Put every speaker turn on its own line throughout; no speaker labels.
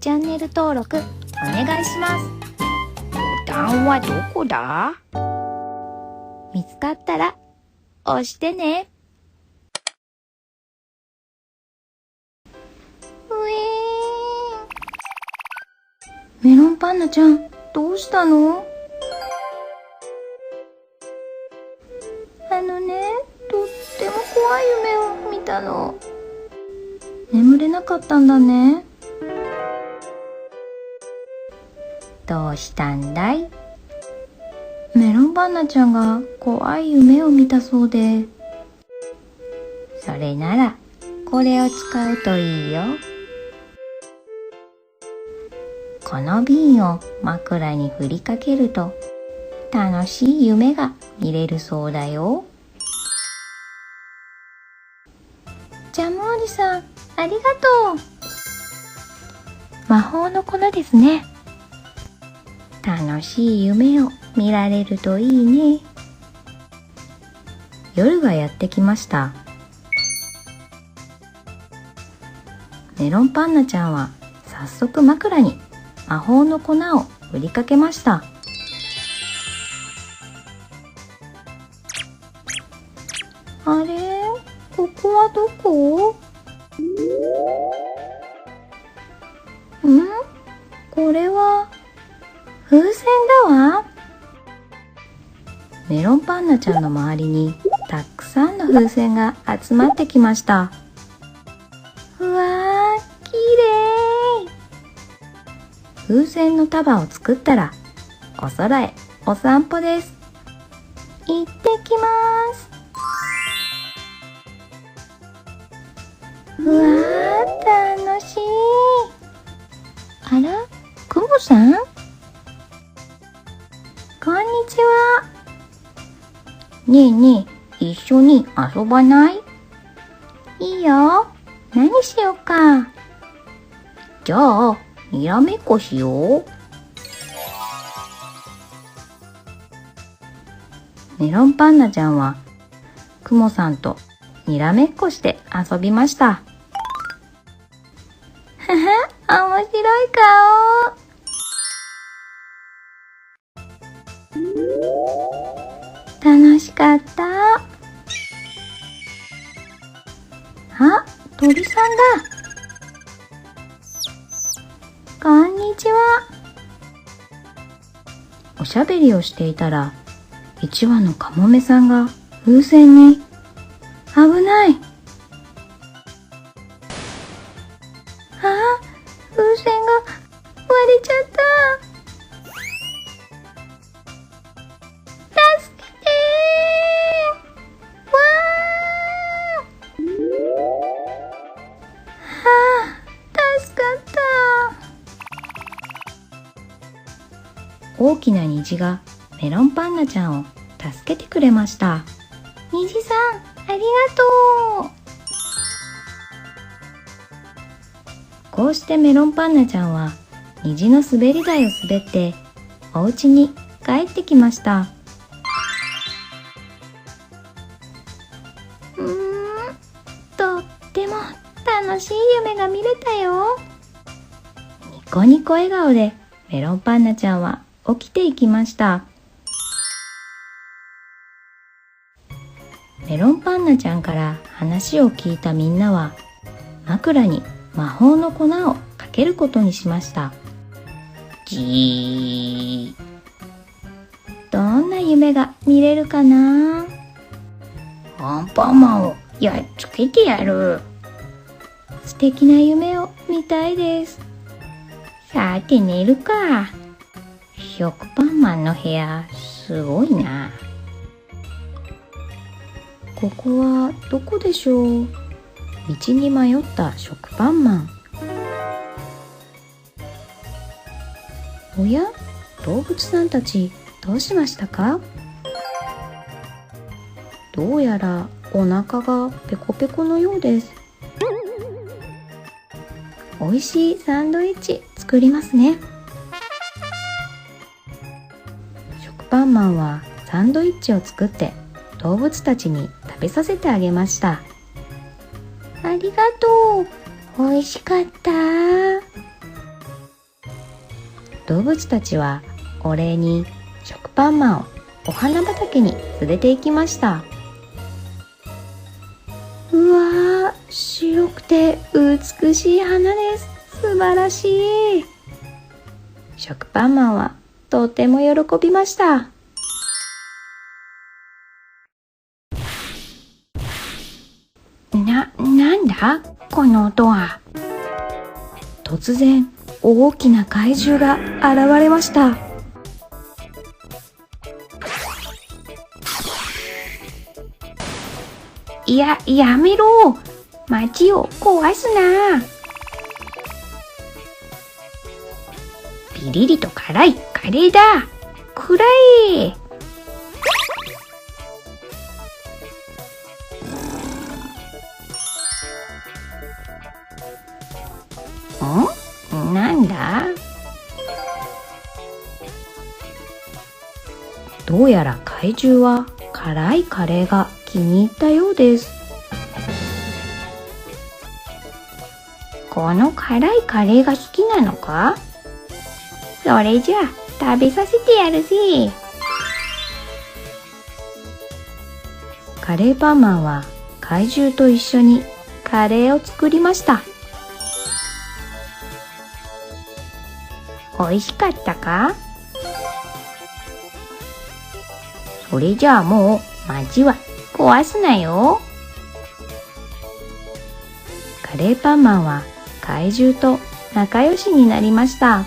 チャンネル登録お願いします。
ボタンはどこだ？
見つかったら押してね。メロンパンナちゃん、どうしたの？とっても怖い夢を見たの。眠れなかったんだね。どうしたんだい？メロンパンナちゃんが怖い夢を見たそうで。それならこれを使うといいよ。この瓶を枕に振りかけると楽しい夢が見れるそうだよ。ジャムおじさん、ありがとう。魔法の粉ですね。楽しい夢を見られるといいね。夜がやってきました。メロンパンナちゃんは早速枕に魔法の粉を振りかけました。あれ？ここはどこ？これは風船だわ。メロンパンナちゃんの周りにたくさんの風船が集まってきました。うわー、きれい。風船の束を作ったらお空へお散歩です。行ってきます。うわー、楽しい。あら、くもさん？こんにちは。ねえねえ、一緒に遊ばない？いいよ。何しようか。
じゃあ、にらめっこしよう。
メロンパンナちゃんはくもさんとにらめっこして遊びました。はは、面白い顔。楽しかった。あ、鳥さんだ。こんにちは。おしゃべりをしていたら1羽のカモメさんが風船に危ない。風船が割れちゃった。助けてー。わー。助かった。大きな虹がメロンパンナちゃんを助けてくれました。虹さん、ありがとう。こうしてメロンパンナちゃんは虹の滑り台を滑ってお家に帰ってきました。とっても楽しい夢が見れたよ。ニコニコ笑顔でメロンパンナちゃんは起きていきました。メロンパンナちゃんから話を聞いたみんなは枕に魔法の粉をかけることにしました。
じー。
どんな夢が見れるかな？
アンパンマンをやっつけてやる。
素敵な夢を見たいです。
さて寝るか。食パンマンの部屋すごいな。
ここはどこでしょう？道に迷った食パンマン。おや？動物さんたちどうしましたか？どうやらお腹がペコペコのようです。おいしいサンドイッチ作りますね。食パンマンはサンドイッチを作って動物たちに食べさせてあげました。ありがとう。美味しかった。動物たちはお礼に食パンマンをお花畑に連れて行きました。うわー、白くて美しい花です。素晴らしい。食パンマンはとても喜びました。
なんだこの音は。
突然大きな怪獣が現れました。
やめろ。町を壊すな。ピリリと辛いカレーだ。くらえ。なんだ？
どうやら怪獣は辛いカレーが気に入ったようです。
この辛いカレーが好きなのか？それじゃあ食べさせてやるぜ。
カレーパンマンは怪獣と一緒にカレーを作りました。
おいしかったか？それじゃあもう町は壊すなよ。
カレーパンマンは怪獣と仲良しになりました。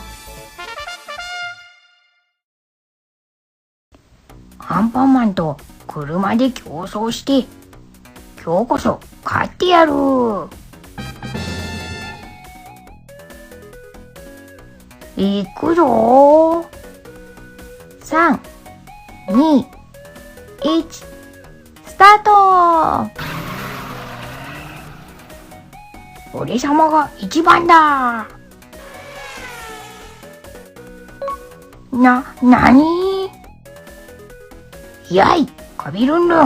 アンパンマンと車で競争して、今日こそ勝ってやる。いくぞー。
3、2、1、スタート。
俺様が一番だ。なに？やい、カビルンルン。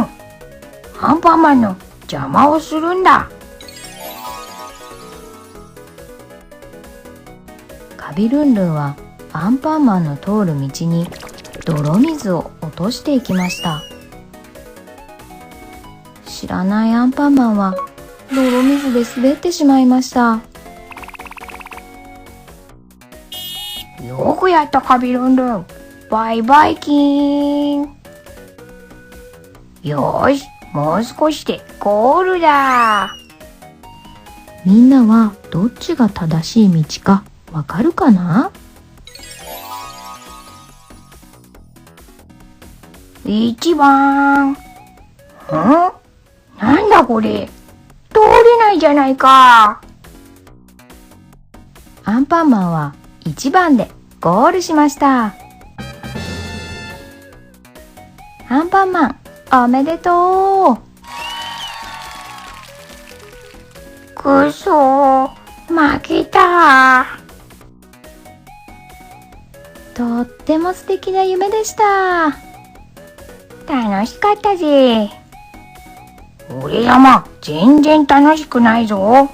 アンパンマンの邪魔をするんだ。
カビルンルンはアンパンマンの通る道に泥水を落としていきました。知らないアンパンマンは泥水で滑ってしまいました。
よくやったカビルンルン。バイバイキーン。よーし、もう少しでゴールだ。
みんなはどっちが正しい道かわかるかな
？1番。なんだこれ。通れないじゃないか。
アンパンマンは1番でゴールしました。アンパンマン、おめでとう。
くそー、負けた。
とっても素敵な夢でした。
楽しかったぜ。俺様、全然楽しくないぞ。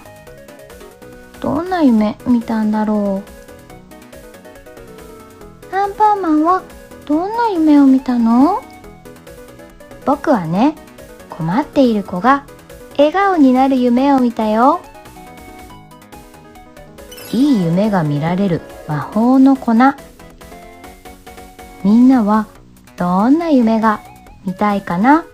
どんな夢見たんだろう。アンパンマンはどんな夢を見たの？僕はね、困っている子が笑顔になる夢を見たよ。いい夢が見られる魔法の粉。みんなはどんな夢が見たいかな？